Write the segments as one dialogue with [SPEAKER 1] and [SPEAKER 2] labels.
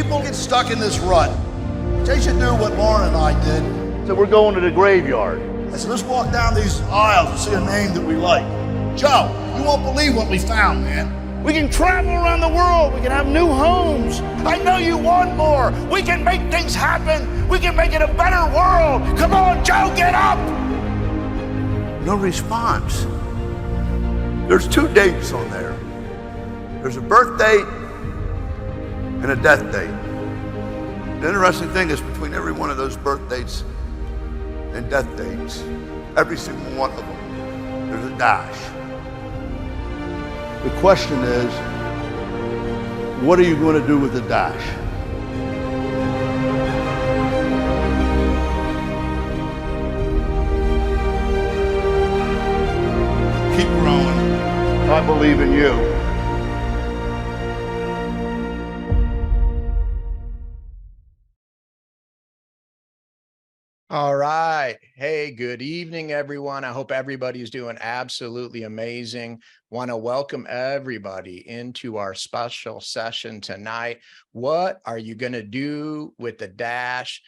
[SPEAKER 1] people get stuck in this rut, they should do what Lauren and I did.
[SPEAKER 2] So we're going to the graveyard.
[SPEAKER 1] I said, let's walk down these aisles and see a name that we like. Joe, you won't believe what we found, man.
[SPEAKER 2] We can travel around the world. We can have new homes.
[SPEAKER 1] I know you want more. We can make things happen. We can make it a better world. Come on, Joe, get up. No response. There's 2 dates on there. There's a birth date and a death date. The interesting thing is between every one of those birth dates and death dates, every single one of them, there's a dash. The question is, what are you going to do with the dash? Keep growing. I believe in you.
[SPEAKER 3] All right. Hey, good evening, everyone. I hope everybody's doing absolutely amazing. Want to welcome everybody into our special session tonight. What are you going to do with the Dash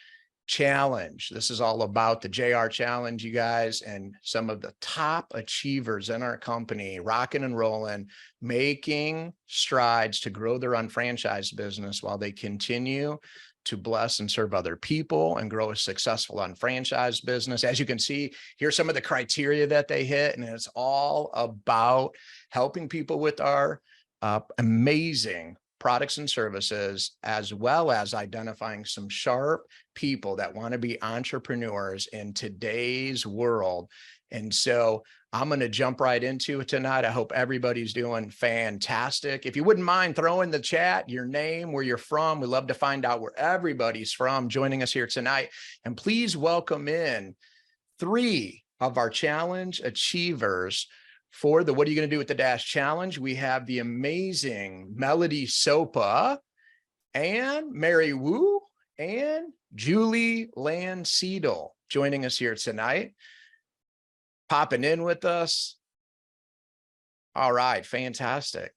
[SPEAKER 3] Challenge? This is all about the JR Challenge, you guys, and some of the top achievers in our company, rocking and rolling, making strides to grow their unfranchised business while they continue to bless and serve other people and grow a successful unfranchised business. As you can see, here's some of the criteria that they hit, and it's all about helping people with our amazing products and services, as well as identifying some sharp people that want to be entrepreneurs in today's world. And so I'm going to jump right into it tonight. I hope everybody's doing fantastic. If you wouldn't mind throwing in the chat your name, where you're from, we'd love to find out where everybody's from joining us here tonight. And please welcome in 3 of our challenge achievers for the What Are You Going to Do with the Dash Challenge. We have the amazing Melody Sopa and Mary Wu and Julie Landseedel joining us here tonight. Popping in with us. All right, fantastic.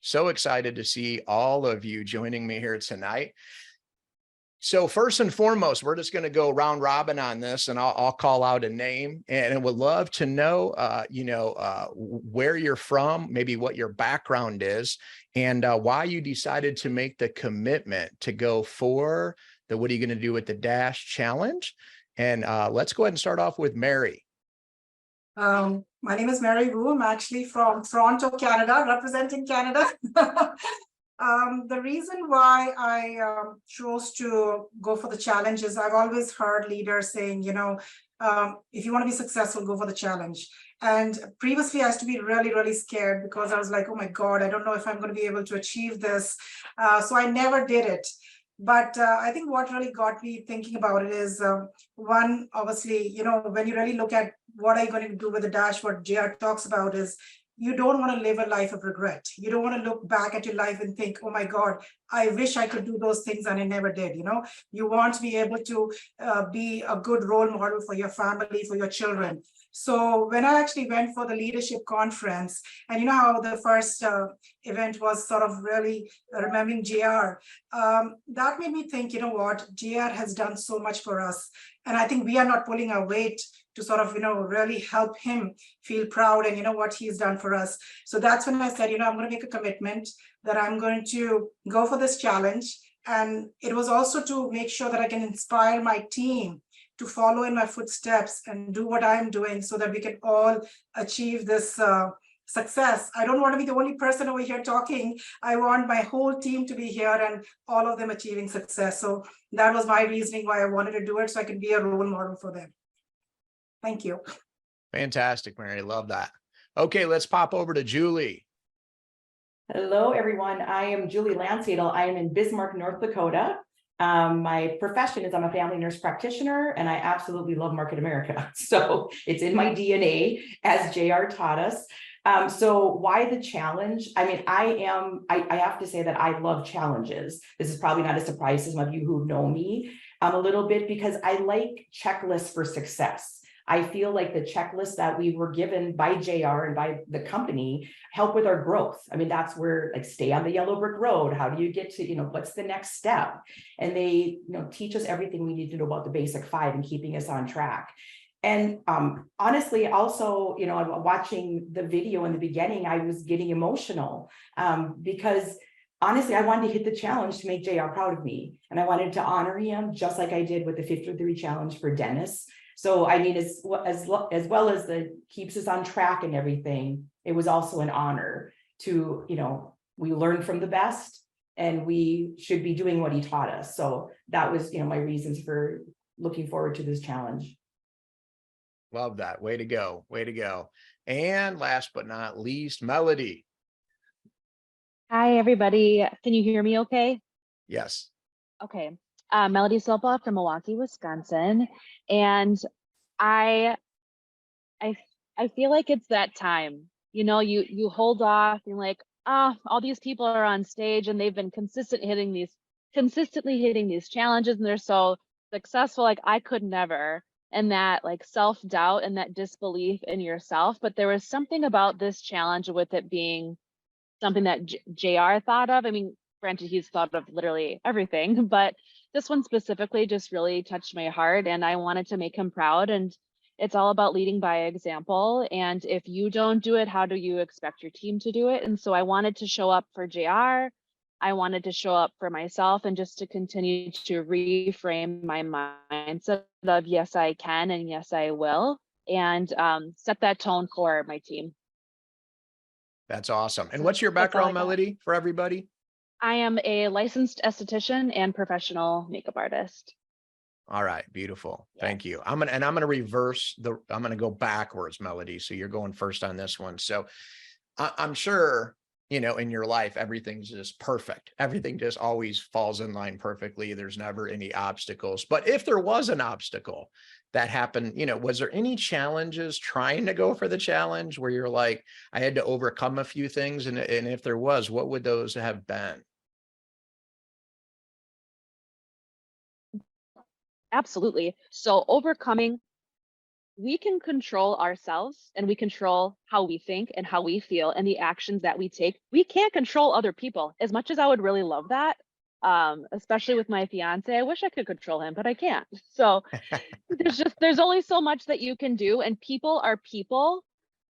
[SPEAKER 3] So excited to see all of you joining me here tonight. So first and foremost, we're just going to go round robin on this, and I'll call out a name, and would love to know, where you're from, maybe what your background is, and why you decided to make the commitment to go for the What Are You Going to Do with the Dash Challenge? And let's go ahead and start off with Mary.
[SPEAKER 4] My name is Mary Wu. I'm actually from Toronto, Canada, representing Canada. The reason why I chose to go for the challenge is I've always heard leaders saying, if you want to be successful, go for the challenge. And previously I used to be really, really scared because I was like, oh my God, I don't know if I'm going to be able to achieve this. So I never did it. But I think what really got me thinking about it is, one, obviously, when you really look at what are you going to do with the Dash, what JR talks about is you don't want to live a life of regret. You don't want to look back at your life and think, oh my God, I wish I could do those things and I never did. You want to be able to be a good role model for your family, for your children. So when I actually went for the leadership conference, and you know how the first event was sort of really remembering JR, that made me think, what, JR has done so much for us. And I think we are not pulling our weight to sort of, really help him feel proud and what he's done for us. So that's when I said, I'm going to make a commitment that I'm going to go for this challenge. And it was also to make sure that I can inspire my team to follow in my footsteps and do what I'm doing so that we can all achieve this success. I don't want to be the only person over here talking. I want my whole team to be here and all of them achieving success. So that was my reasoning why I wanted to do it, so I could be a role model for them. Thank you.
[SPEAKER 3] Fantastic, Mary. Love that. Okay, let's pop over to Julie.
[SPEAKER 5] Hello, everyone. I am Julie Landseedel. I am in Bismarck, North Dakota. My profession is I'm a family nurse practitioner, and I absolutely love Market America. So it's in my DNA, as JR taught us. So why the challenge? I mean, I have to say that I love challenges. This is probably not a surprise to some of you who know me a little bit, because I like checklists for success. I feel like the checklist that we were given by JR and by the company help with our growth. I mean, that's where, like, stay on the yellow brick road. How do you get to, what's the next step? And they, teach us everything we need to know about the basic 5 and keeping us on track. And honestly, also, watching the video in the beginning, I was getting emotional because honestly, I wanted to hit the challenge to make JR proud of me. And I wanted to honor him just like I did with the 53 challenge for Dennis. So, I mean, as well as the keeps us on track and everything, it was also an honor to, we learned from the best and we should be doing what he taught us. So that was, my reasons for looking forward to this challenge.
[SPEAKER 3] Love that. Way to go. Way to go. And last but not least, Melody.
[SPEAKER 6] Hi, everybody. Can you hear me okay?
[SPEAKER 3] Yes.
[SPEAKER 6] Okay. Melody Silpa from Milwaukee, Wisconsin. And I feel like it's that time, you hold off and like, all these people are on stage and they've been consistently hitting these challenges and they're so successful. Like I could never. And that like self-doubt and that disbelief in yourself. But there was something about this challenge with it being something that JR thought of. I mean, granted, he's thought of literally everything, but this one specifically just really touched my heart and I wanted to make him proud. And it's all about leading by example. And if you don't do it, how do you expect your team to do it? And so I wanted to show up for JR. I wanted to show up for myself and just to continue to reframe my mindset of yes, I can and yes, I will, and set that tone for my team.
[SPEAKER 3] That's awesome. And what's your background, Melody, for everybody?
[SPEAKER 6] I am a licensed esthetician and professional makeup artist.
[SPEAKER 3] All right, beautiful.
[SPEAKER 6] Yeah.
[SPEAKER 3] Thank you. I'm gonna go backwards, Melody. So you're going first on this one. So I'm sure, in your life, everything's just perfect. Everything just always falls in line perfectly. There's never any obstacles. But if there was an obstacle that happened, was there any challenges trying to go for the challenge where you're like, I had to overcome a few things? And if there was, what would those have been?
[SPEAKER 6] Absolutely. So overcoming, we can control ourselves and we control how we think and how we feel and the actions that we take. We can't control other people as much as I would really love that. Especially with my fiance, I wish I could control him, but I can't. So there's only so much that you can do, and people are people.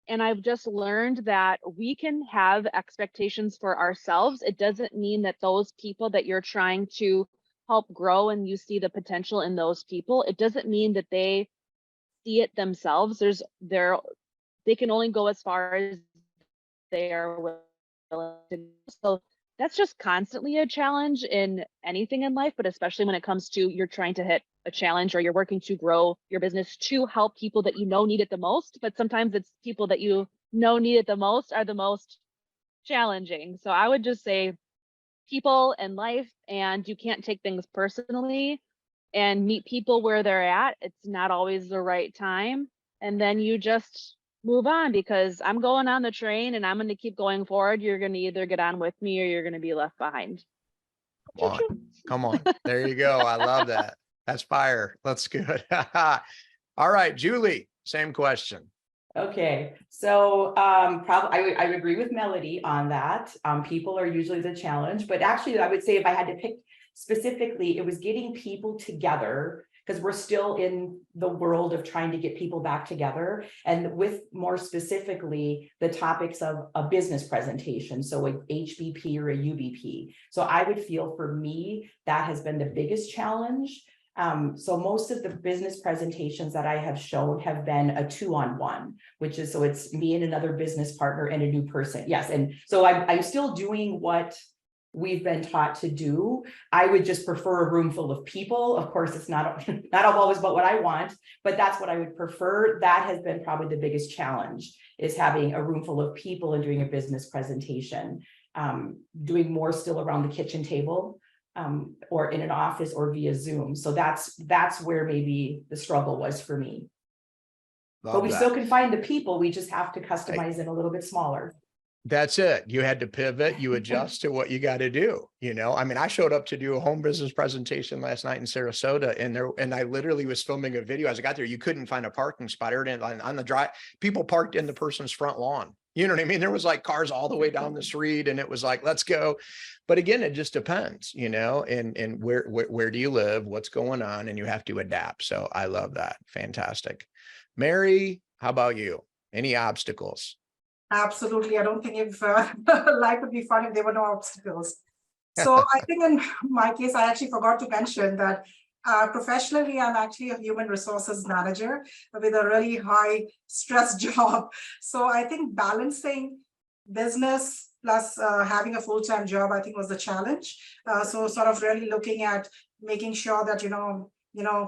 [SPEAKER 6] And I've just learned that we can have expectations for ourselves. It doesn't mean that those people that you're trying to help grow and you see the potential in those people, it doesn't mean that they see it themselves. They can only go as far as they are willing to. So that's just constantly a challenge in anything in life, but especially when it comes to you're trying to hit a challenge or you're working to grow your business to help people that need it the most. But sometimes it's people that need it the most are the most challenging. So I would just say people and life, and you can't take things personally and meet people where they're at. It's not always the right time. And then you just move on, because I'm going on the train and I'm going to keep going forward. You're going to either get on with me or you're going to be left behind.
[SPEAKER 3] Come on. There you go. I love that. That's fire. That's good. All right, Julie, same question.
[SPEAKER 5] Okay, so probably I would agree with Melody on that. People are usually the challenge, but actually I would say if I had to pick specifically, it was getting people together, because we're still in the world of trying to get people back together, and with more specifically the topics of a business presentation, so a HBP or a UBP. So I would feel for me that has been the biggest challenge. So most of the business presentations that I have shown have been a 2-on-1, which is, so it's me and another business partner and a new person. Yes. And so I'm still doing what we've been taught to do. I would just prefer a room full of people. Of course, it's not always about what I want, but that's what I would prefer. That has been probably the biggest challenge, is having a room full of people and doing a business presentation, doing more still around the kitchen table. Or in an office or via Zoom. So that's where maybe the struggle was for me. But we still can find the people. We just have to customize it a little bit smaller.
[SPEAKER 3] That's it. You had to pivot, you adjust to what you got to do. I mean, I showed up to do a home business presentation last night in Sarasota, and I literally was filming a video. As I got there, you couldn't find a parking spot. On the drive, people parked in the person's front lawn. You know what I mean? There was like cars all the way down the street, and it was like, let's go. But again, it just depends, and where do you live? What's going on? And you have to adapt. So I love that. Fantastic. Mary, how about you? Any obstacles?
[SPEAKER 4] Absolutely. I don't think if life would be fun if there were no obstacles. So I think in my case, I actually forgot to mention that professionally, I'm actually a human resources manager with a really high stress job. So I think balancing business plus having a full-time job, I think was the challenge. So sort of really looking at making sure that,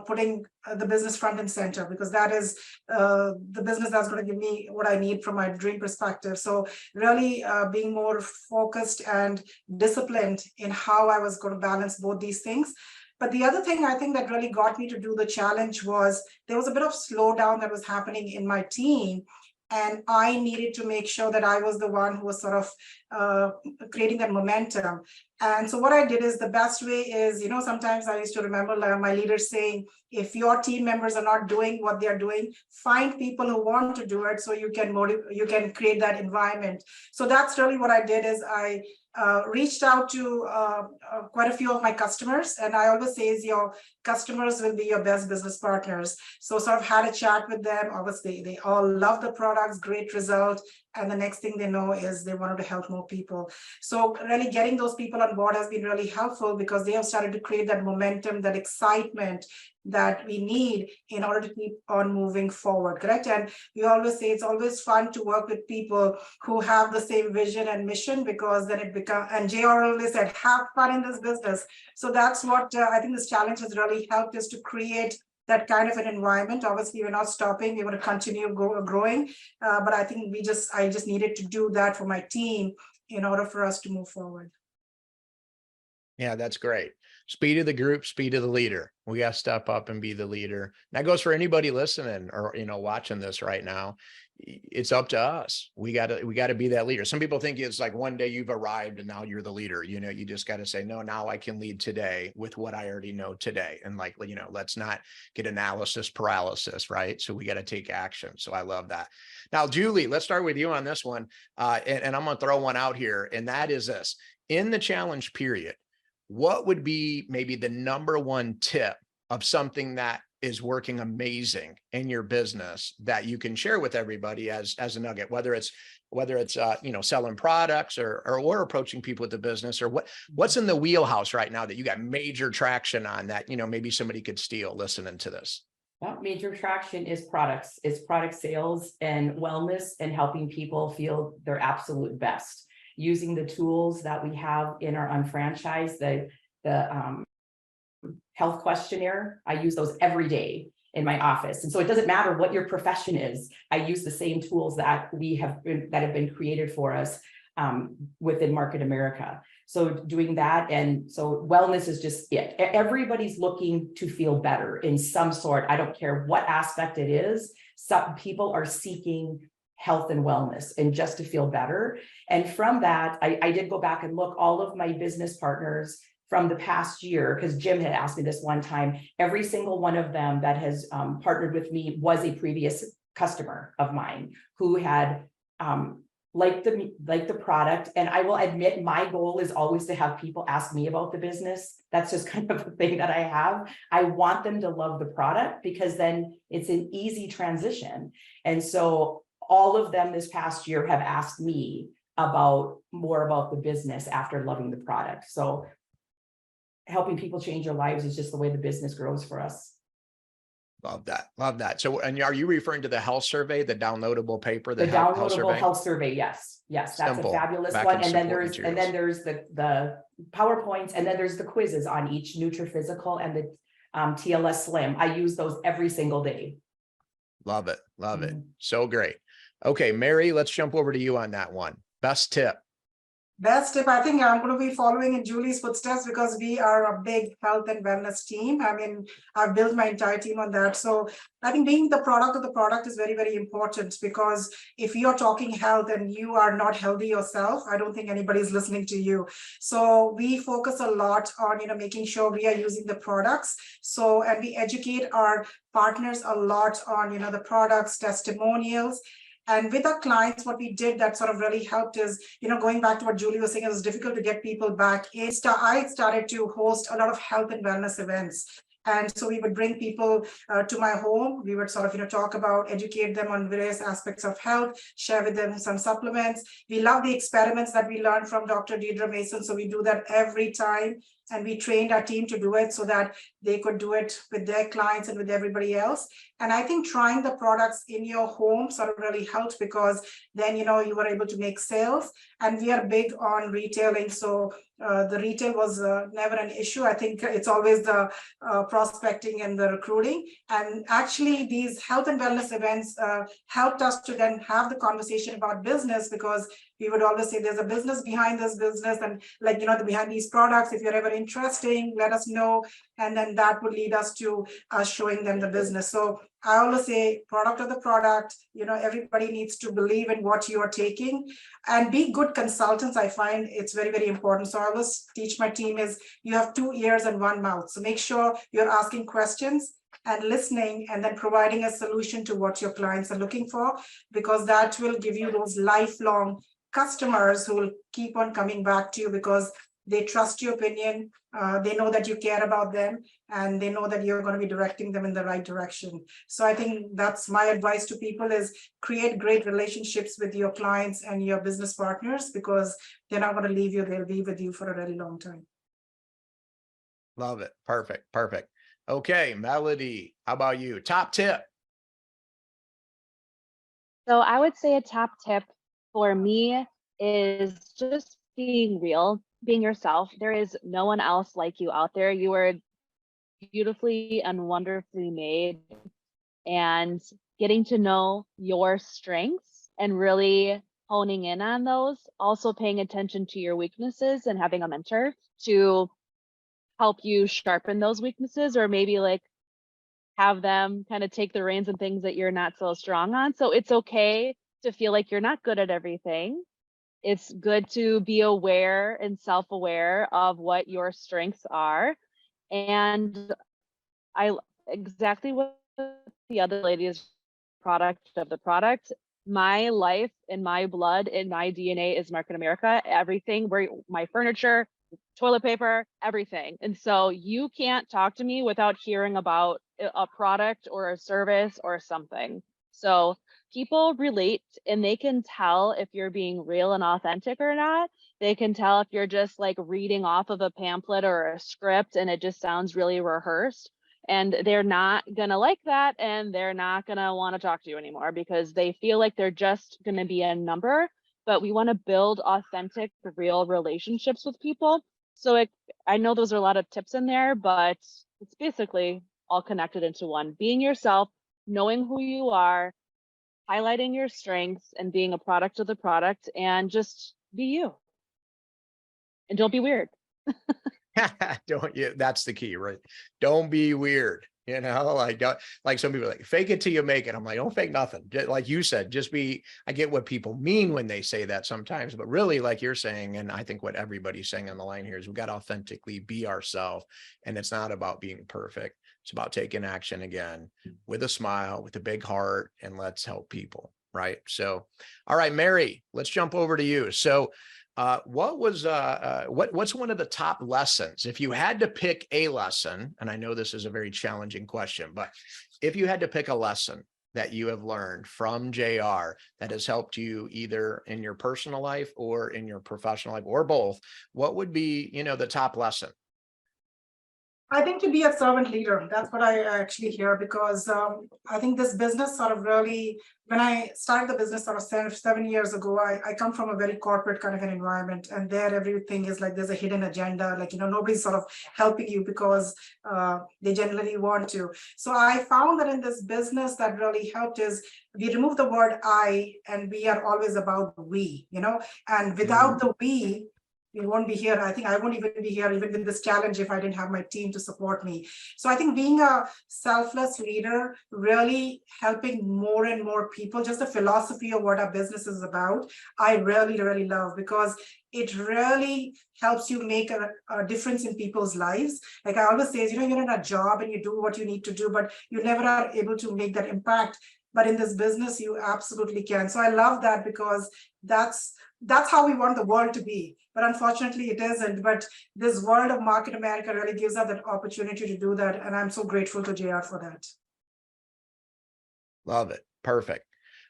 [SPEAKER 4] putting the business front and center, because that is the business that's going to give me what I need from my dream perspective. So really being more focused and disciplined in how I was going to balance both these things. But the other thing I think that really got me to do the challenge was there was a bit of slowdown that was happening in my team. And I needed to make sure that I was the one who was sort of creating that momentum. And so what I did is the best way is, sometimes I used to remember my leaders saying, if your team members are not doing what they're doing, find people who want to do it so you can create that environment. So that's really what I did is I reached out to quite a few of my customers. And I always say is your customers will be your best business partners. So sort of had a chat with them. Obviously, they all love the products, great result. And the next thing they know is they wanted to help more people. So really getting those people on board has been really helpful because they have started to create that momentum, that excitement that we need in order to keep on moving forward, correct? And we always say it's always fun to work with people who have the same vision and mission, because then it becomes, and Jay always said, have fun in this business. So that's what I think this challenge has really helped us to create that kind of an environment. Obviously, we're not stopping, we're going to continue growing. But I think I just needed to do that for my team in order for us to move forward.
[SPEAKER 3] Yeah, that's great. Speed of the group, speed of the leader. We got to step up and be the leader. That goes for anybody listening or, watching this right now. It's up to us. We got to be that leader. Some people think it's like one day you've arrived and now you're the leader. You just got to say, no, now I can lead today with what I already know today. And let's not get analysis paralysis, right? So we got to take action. So I love that. Now, Julie, let's start with you on this one. And I'm going to throw one out here. And that is this: in the challenge period, what would be maybe the number one tip of something that is working amazing in your business that you can share with everybody as a nugget, whether it's selling products or approaching people with the business, or what's in the wheelhouse right now that you got major traction on that, maybe somebody could steal listening to this?
[SPEAKER 5] Well, major traction is products. It's product sales and wellness and helping people feel their absolute best. Using the tools that we have in our unfranchised, the health questionnaire. I use those every day in my office. And so it doesn't matter what your profession is. I use the same tools that have been created for us within Market America. So doing that. And so wellness is just it. Everybody's looking to feel better in some sort. I don't care what aspect it is. Some people are seeking health and wellness and just to feel better. And from that, I did go back and look all of my business partners from the past year, because Jim had asked me this one time. Every single one of them that has partnered with me was a previous customer of mine who had liked the product. And I will admit, my goal is always to have people ask me about the business. That's just kind of a thing that I have. I want them to love the product because then it's an easy transition. And so all of them this past year have asked me more about the business after loving the product. So helping people change their lives is just the way the business grows for us.
[SPEAKER 3] Love that. Love that. So, and are you referring to the health survey, the downloadable paper,
[SPEAKER 5] the downloadable health survey? Yes. That's
[SPEAKER 3] Simple,
[SPEAKER 5] a fabulous one. And then there's the PowerPoints, and then there's the quizzes on each NutriPhysical and the TLS Slim. I use those every single day.
[SPEAKER 3] Love it. Love it. So great. Okay, Mary, let's jump over to you on that one. Best tip.
[SPEAKER 4] Best tip, I think I'm going to be following in Julie's footsteps because we are a big health and wellness team. I mean, I've built my entire team on that. So I think being the product of the product is very, very important, because if you're talking health and you are not healthy yourself, I don't think anybody's listening to you. So we focus a lot on, making sure we are using the products. So, and we educate our partners a lot on, the products, testimonials. And with our clients, what we did that sort of really helped is, going back to what Julie was saying, it was difficult to get people back. I started to host a lot of health and wellness events. And so we would bring people to my home. We would sort of, talk about, educate them on various aspects of health, share with them some supplements. We love the experiments that we learned from Dr. Deidre Mason. So we do that every time. And we trained our team to do it so that they could do it with their clients and with everybody else. And I think trying the products in your home sort of really helped, because then, you were able to make sales. And we are big on retailing. So the retail was never an issue. I think it's always the prospecting and the recruiting. And actually, these health and wellness events helped us to then have the conversation about business, because we would always say there's a business behind this business, and behind these products. If you're ever interested, let us know. And then that would lead us to us showing them the business. So I always say product of the product, everybody needs to believe in what you are taking and be good consultants. I find it's very, very important. So I always teach my team is you have 2 ears and 1 mouth. So make sure you're asking questions and listening, and then providing a solution to what your clients are looking for, because that will give you those lifelong customers who will keep on coming back to you because they trust your opinion. They know that you care about them, and they know that you're going to be directing them in the right direction. So I think that's my advice to people is create great relationships with your clients and your business partners, because they're not going to leave you. They'll be with you for a really long time.
[SPEAKER 3] Love it. Perfect. Perfect. Okay, Melody, how about you? Top tip.
[SPEAKER 6] So I would say a top tip for me is just being real, being yourself. There is no one else like you out there. You are beautifully and wonderfully made, and getting to know your strengths and really honing in on those, also paying attention to your weaknesses and having a mentor to help you sharpen those weaknesses, or maybe like have them kind of take the reins and things that you're not so strong on. So it's okay to feel like you're not good at everything. It's good to be aware and self-aware of what your strengths are. And exactly what the other lady is, product of the product. My life and my blood and my DNA is Market America. Everything, where my furniture, toilet paper, everything. And so you can't talk to me without hearing about a product or a service or something. So people relate, and they can tell if you're being real and authentic or not. They can tell if you're just like reading off of a pamphlet or a script and it just sounds really rehearsed. And they're not going to like that, and they're not going to want to talk to you anymore because they feel like they're just going to be a number. But we want to build authentic, real relationships with people. So I know those are a lot of tips in there, but it's basically all connected into one. Being yourself, knowing who you are, highlighting your strengths, and being a product of the product, and just be you. And don't be weird.
[SPEAKER 3] Don't you? That's the key, right? Don't be weird. Like some people are like, fake it till you make it. I'm like, don't fake nothing. Like you said, just be. I get what people mean when they say that sometimes, but really, like you're saying, and I think what everybody's saying on the line here is we got to authentically be ourselves. And it's not about being perfect. It's about taking action again with a smile, with a big heart, and let's help people. Right. So, all right, Mary, let's jump over to you. So, what's one of the top lessons, if you had to pick a lesson, and I know this is a very challenging question, but if you had to pick a lesson that you have learned from JR that has helped you either in your personal life or in your professional life or both, what would be, the top lesson?
[SPEAKER 4] I think to be a servant leader, that's what I actually hear, because I think this business sort of really, when I started the business sort of 7 years ago, I come from a very corporate kind of an environment, and there everything is like there's a hidden agenda, like, nobody's sort of helping you because they generally want to. So I found that in this business that really helped is we remove the word I and we are always about we, and without the we won't be here. I think I won't even be here even with this challenge if I didn't have my team to support me. So I think being a selfless leader, really helping more and more people, just the philosophy of what our business is about, I really, really love, because it really helps you make a difference in people's lives. Like I always say, you're in a job and you do what you need to do, but you never are able to make that impact. But in this business, you absolutely can. So I love that, because that's how we want the world to be. But unfortunately, it isn't. But this world of Market America really gives us that opportunity to do that. And I'm so grateful to JR for that.
[SPEAKER 3] Love it. Perfect.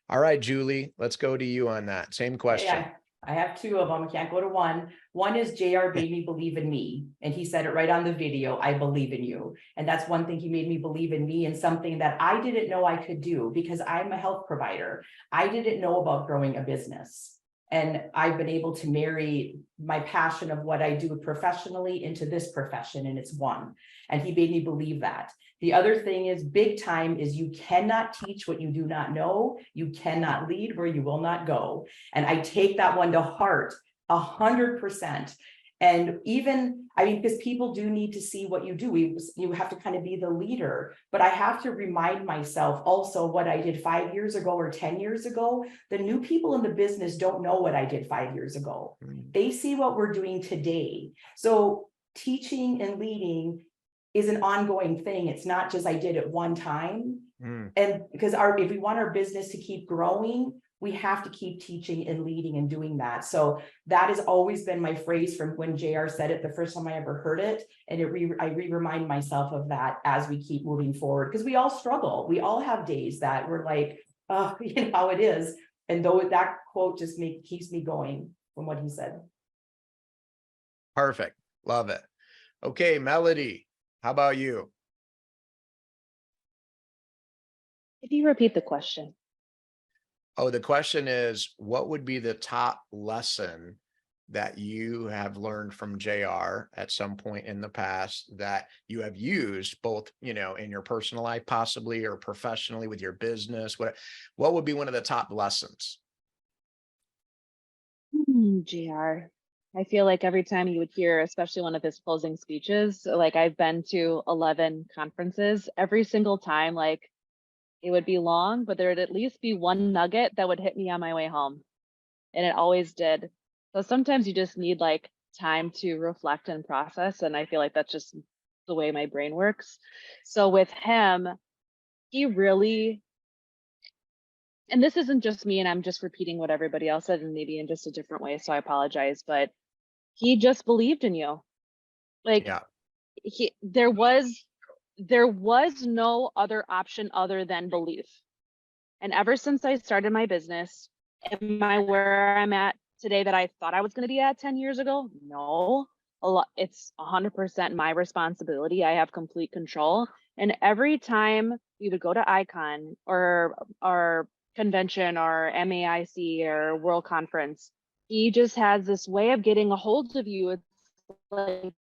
[SPEAKER 3] All right, Julie, let's go to you on that. Same question.
[SPEAKER 5] Yeah, I have two of them. I can't go to one. One is JR made me believe in me. And he said it right on the video, I believe in you. And that's one thing, he made me believe in me, and something that I didn't know I could do, because I'm a health provider. I didn't know about growing a business. And I've been able to marry my passion of what I do professionally into this profession, and it's one. And he made me believe that. The other thing is big time is you cannot teach what you do not know. You cannot lead where you will not go. And I take that one to heart 100%. And even, because people do need to see what you do. You have to kind of be the leader, but I have to remind myself also what I did 5 years ago or 10 years ago. The new people in the business don't know what I did 5 years ago. They see what we're doing today. So teaching and leading is an ongoing thing. It's not just I did it one time. And because if we want our business to keep growing, we have to keep teaching and leading and doing that. So that has always been my phrase from when JR said it the first time I ever heard it. And I remind myself of that as we keep moving forward, because we all struggle. We all have days that we're like, oh, how it is. And though that quote just keeps me going from what he said.
[SPEAKER 3] Perfect. Love it. Okay, Melody, how about you?
[SPEAKER 6] If you repeat the question.
[SPEAKER 3] Oh, the question is, what would be the top lesson that you have learned from JR at some point in the past that you have used both, in your personal life possibly, or professionally with your business? What would be one of the top lessons?
[SPEAKER 6] JR, I feel like every time you would hear, especially one of his closing speeches, like I've been to 11 conferences, every single time, like it would be long, but there would at least be one nugget that would hit me on my way home. And it always did. So sometimes you just need like time to reflect and process. And I feel like that's just the way my brain works. So with him, he really, and this isn't just me, and I'm just repeating what everybody else said, and maybe in just a different way, so I apologize, but he just believed in you. Like, yeah. There was no other option other than belief. And ever since I started my business, am I where I'm at today that I thought I was going to be at 10 years ago? No. It's 100% my responsibility. I have complete control. And every time we would go to ICON or our convention or MAIC or World Conference, he just has this way of getting a hold of you. It's like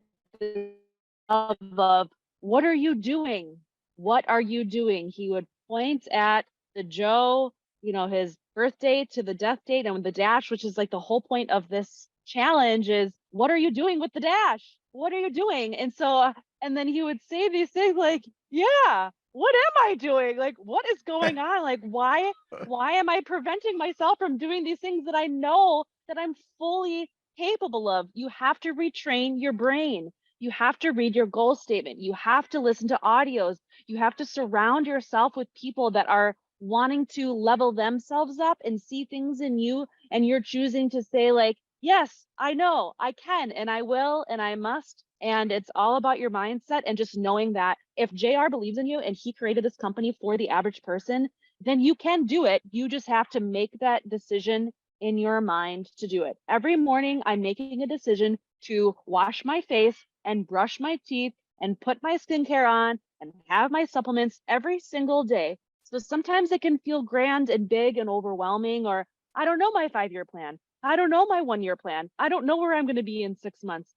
[SPEAKER 6] of what are you doing? What are you doing? He would point at the Joe, his birth date to the death date, and the dash, which is like the whole point of this challenge is, what are you doing with the dash? What are you doing? And so, and then he would say these things like, yeah, what am I doing? Like, what is going on? Like, why am I preventing myself from doing these things that I know that I'm fully capable of? You have to retrain your brain. You have to read your goal statement. You have to listen to audios. You have to surround yourself with people that are wanting to level themselves up and see things in you. And you're choosing to say like, yes, I know, I can, and I will, and I must. And it's all about your mindset and just knowing that if JR believes in you and he created this company for the average person, then you can do it. You just have to make that decision in your mind to do it. Every morning, I'm making a decision to wash my face and brush my teeth and put my skincare on and have my supplements every single day. So sometimes it can feel grand and big and overwhelming, or I don't know my 5-year plan. I don't know my 1-year plan. I don't know where I'm going to be in 6 months.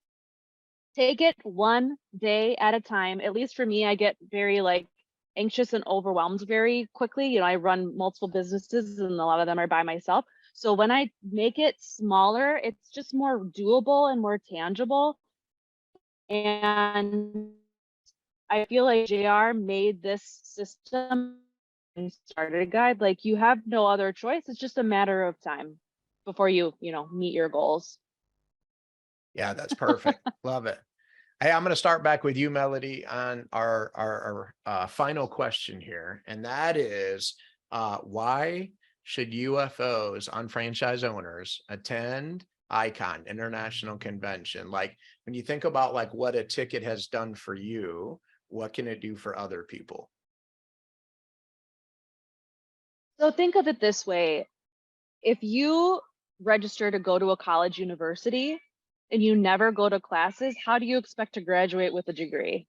[SPEAKER 6] Take it one day at a time. At least for me, I get very like anxious and overwhelmed very quickly. You know, I run multiple businesses and a lot of them are by myself. So when I make it smaller, it's just more doable and more tangible. And I feel like JR made this system and started a guide. Like, you have no other choice. It's just a matter of time before you meet your goals.
[SPEAKER 3] Yeah, that's perfect. Love it. Hey, I'm going to start back with you, Melody, on our final question here. And that is, why should UFOs unfranchise owners attend ICON International Convention? Like, when you think about like what a ticket has done for you, what can it do for other people?
[SPEAKER 6] So think of it this way. If you register to go to a college university and you never go to classes, how do you expect to graduate with a degree?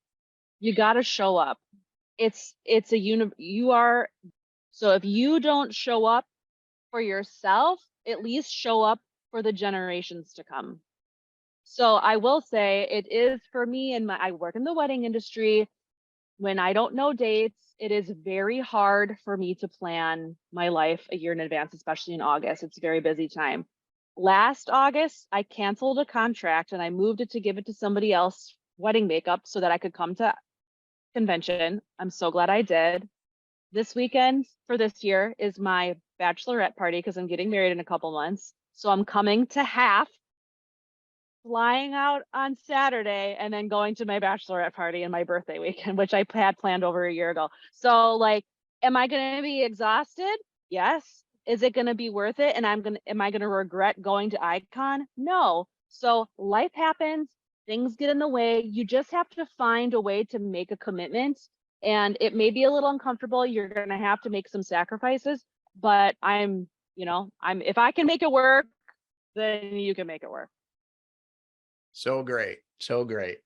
[SPEAKER 6] You got to show up. So if you don't show up for yourself, at least show up for the generations to come. So I will say it is for me, and I work in the wedding industry. When I don't know dates, it is very hard for me to plan my life a year in advance, especially in August. It's a very busy time. Last August, I canceled a contract and I moved it to give it to somebody else, wedding makeup, so that I could come to convention. I'm so glad I did. This weekend for this year is my bachelorette party because I'm getting married in a couple months. So I'm coming to half, flying out on Saturday, and then going to my bachelorette party and my birthday weekend, which I had planned over a year ago. So like, am I going to be exhausted? Yes. Is it going to be worth it? And am I going to regret going to ICON? No. So life happens, things get in the way. You just have to find a way to make a commitment, and it may be a little uncomfortable. You're going to have to make some sacrifices, but if I can make it work, then you can make it work.
[SPEAKER 3] So great. So great.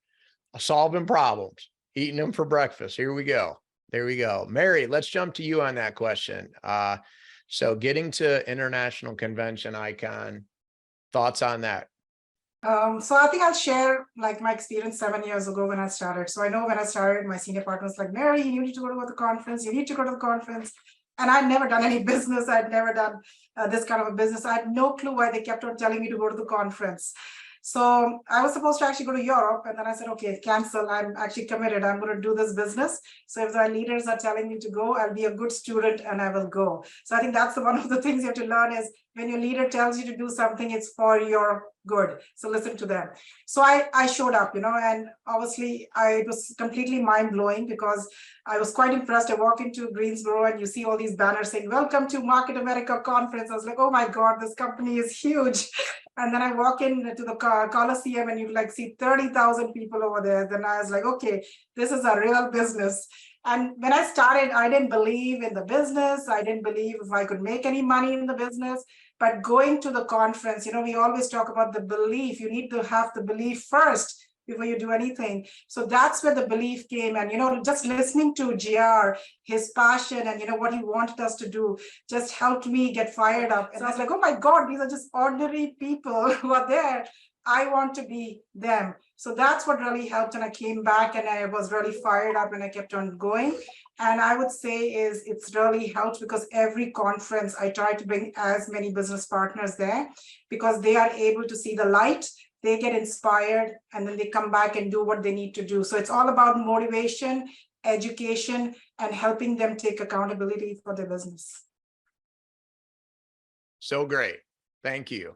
[SPEAKER 3] Solving problems, eating them for breakfast. Here we go. There we go. Mary, let's jump to you on that question. So getting to International Convention ICON, thoughts on that?
[SPEAKER 4] So I think I'll share like my experience 7 years ago when I started. So I know when I started, my senior partner was like, Mary, you need to go to the conference. You need to go to the conference. And I'd never done any business. I'd never done this kind of a business. I had no clue why they kept on telling me to go to the conference. So I was supposed to actually go to Europe, and then I said, okay, cancel. I'm actually committed. I'm going to do this business. So if the leaders are telling me to go, I'll be a good student and I will go. So I think that's one of the things you have to learn is when your leader tells you to do something, it's for your good. So listen to them. So I showed up, and obviously it was completely mind blowing because I was quite impressed. I walk into Greensboro and you see all these banners saying, welcome to Market America conference. I was like, oh my God, this company is huge. And then I walk into the Coliseum and you like see 30,000 people over there. Then I was like, okay, this is a real business. And when I started, I didn't believe in the business. I didn't believe if I could make any money in the business. But going to the conference, we always talk about the belief. You need to have the belief first before you do anything. So that's where the belief came. And, just listening to JR, his passion and, what he wanted us to do just helped me get fired up. And I was like, oh my God, these are just ordinary people who are there. I want to be them. So that's what really helped. And I came back and I was really fired up and I kept on going. And I would say it's really helped because every conference I try to bring as many business partners there because they are able to see the light, they get inspired, and then they come back and do what they need to do. So it's all about motivation, education, and helping them take accountability for their business.
[SPEAKER 3] So great. Thank you.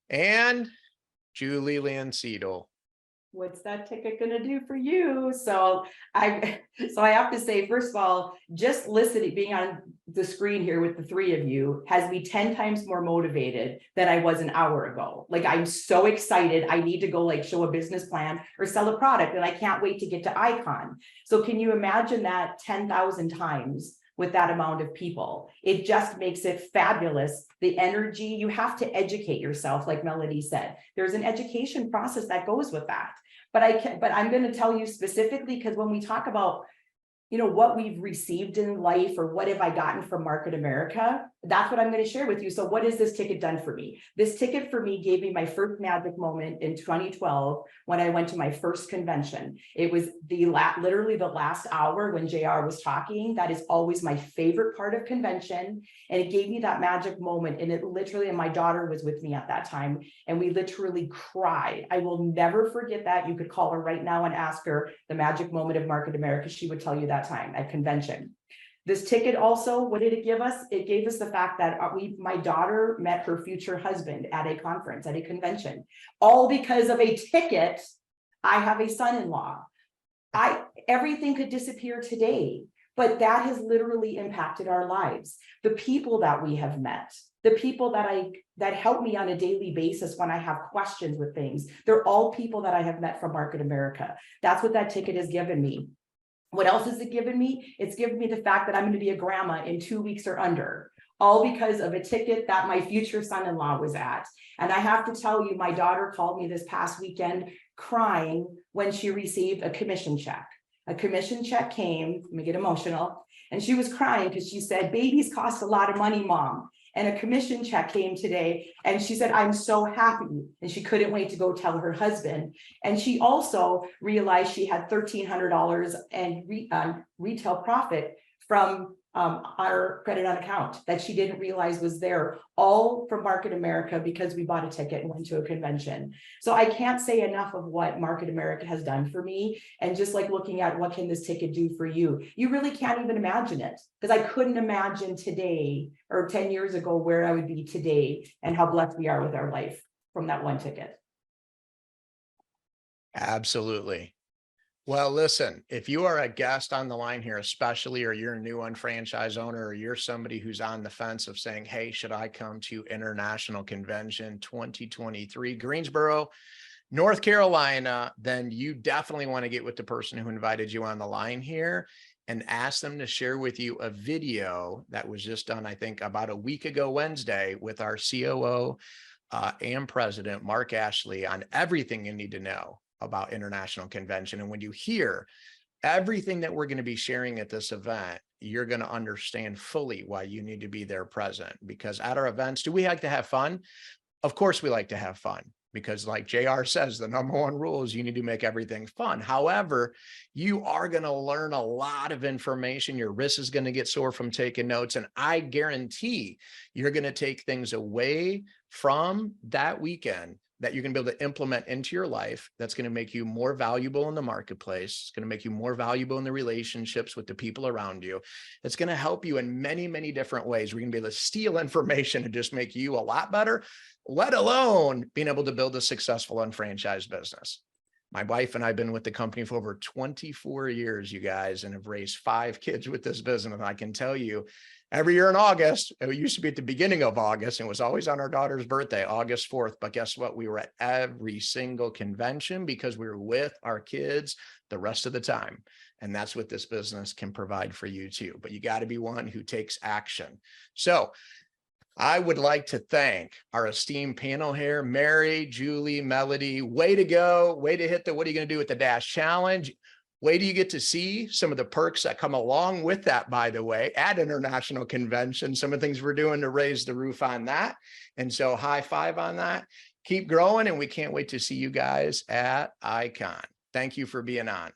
[SPEAKER 3] And Julie Lancedal.
[SPEAKER 5] What's that ticket going to do for you? So I have to say, first of all, just listening, being on the screen here with the three of you has me 10 times more motivated than I was an hour ago. Like, I'm so excited. I need to go show a business plan or sell a product, and I can't wait to get to ICON. So can you imagine that 10,000 times with that amount of people? It just makes it fabulous. The energy, you have to educate yourself, like Melody said. There's an education process that goes with that. But I'm going to tell you specifically, because when we talk about, you know, what we've received in life or what have I gotten from Market America, that's what I'm going to share with you. So what has this ticket done for me? This ticket for me gave me my first magic moment in 2012 when I went to my first convention. It was literally the last hour when JR was talking. That is always my favorite part of convention. And it gave me that magic moment. And it literally, and my daughter was with me at that time, and we literally cried. I will never forget that. You could call her right now and ask her the magic moment of Market America. She would tell you that time at convention. This ticket also, what did it give us? It gave us the fact that my daughter met her future husband at a conference, at a convention, all because of a ticket. I have a son-in-law. Everything could disappear today, but that has literally impacted our lives. The people that we have met, the people that help me on a daily basis when I have questions with things, they're all people that I have met from Market America. That's what that ticket has given me. What else has it given me? It's given me the fact that I'm going to be a grandma in 2 weeks or under, all because of a ticket that my future son-in-law was at. And I have to tell you, my daughter called me this past weekend crying when she received a commission check. A commission check came, let me get emotional, and she was crying because she said, babies cost a lot of money, Mom. And a commission check came today, and she said, I'm so happy. And she couldn't wait to go tell her husband. And she also realized she had $1,300 and retail profit from our credit on account that she didn't realize was there, all from Market America, because we bought a ticket and went to a convention. So I can't say enough of what Market America has done for me. And just like looking at what can this ticket do for you, you really can't even imagine it, because I couldn't imagine today or 10 years ago where I would be today and how blessed we are with our life from that one ticket.
[SPEAKER 3] Absolutely. Well, listen, if you are a guest on the line here, especially, or you're a new unfranchised owner, or you're somebody who's on the fence of saying, hey, should I come to International Convention 2023, Greensboro, North Carolina, then you definitely want to get with the person who invited you on the line here and ask them to share with you a video that was just done, I think, about a week ago Wednesday with our COO and president, Mark Ashley, on everything you need to know about International Convention. And when you hear everything that we're going to be sharing at this event, you're going to understand fully why you need to be there present. Because at our events, do we like to have fun? Of course we like to have fun, because like JR says, the number one rule is you need to make everything fun. However, you are going to learn a lot of information. Your wrist is going to get sore from taking notes. And I guarantee you're going to take things away from that weekend that you're going to be able to implement into your life. That's going to make you more valuable in the marketplace. It's going to make you more valuable in the relationships with the people around you. It's going to help you in many, many different ways. We're going to be able to steal information and just make you a lot better, let alone being able to build a successful unfranchised business. My wife and I have been with the company for over 24 years, you guys, and have raised 5 kids with this business. And I can tell you, every year in August, it used to be at the beginning of August, and it was always on our daughter's birthday, August 4th. But guess what? We were at every single convention because we were with our kids the rest of the time. And that's what this business can provide for you too. But you got to be one who takes action. So I would like to thank our esteemed panel here, Mary, Julie, Melody. Way to go. Way to hit the, what are you going to do with the Dash Challenge? Wait till you get to see some of the perks that come along with that, by the way, at International Convention, some of the things we're doing to raise the roof on that. And so high five on that. Keep growing, and we can't wait to see you guys at ICON. Thank you for being on.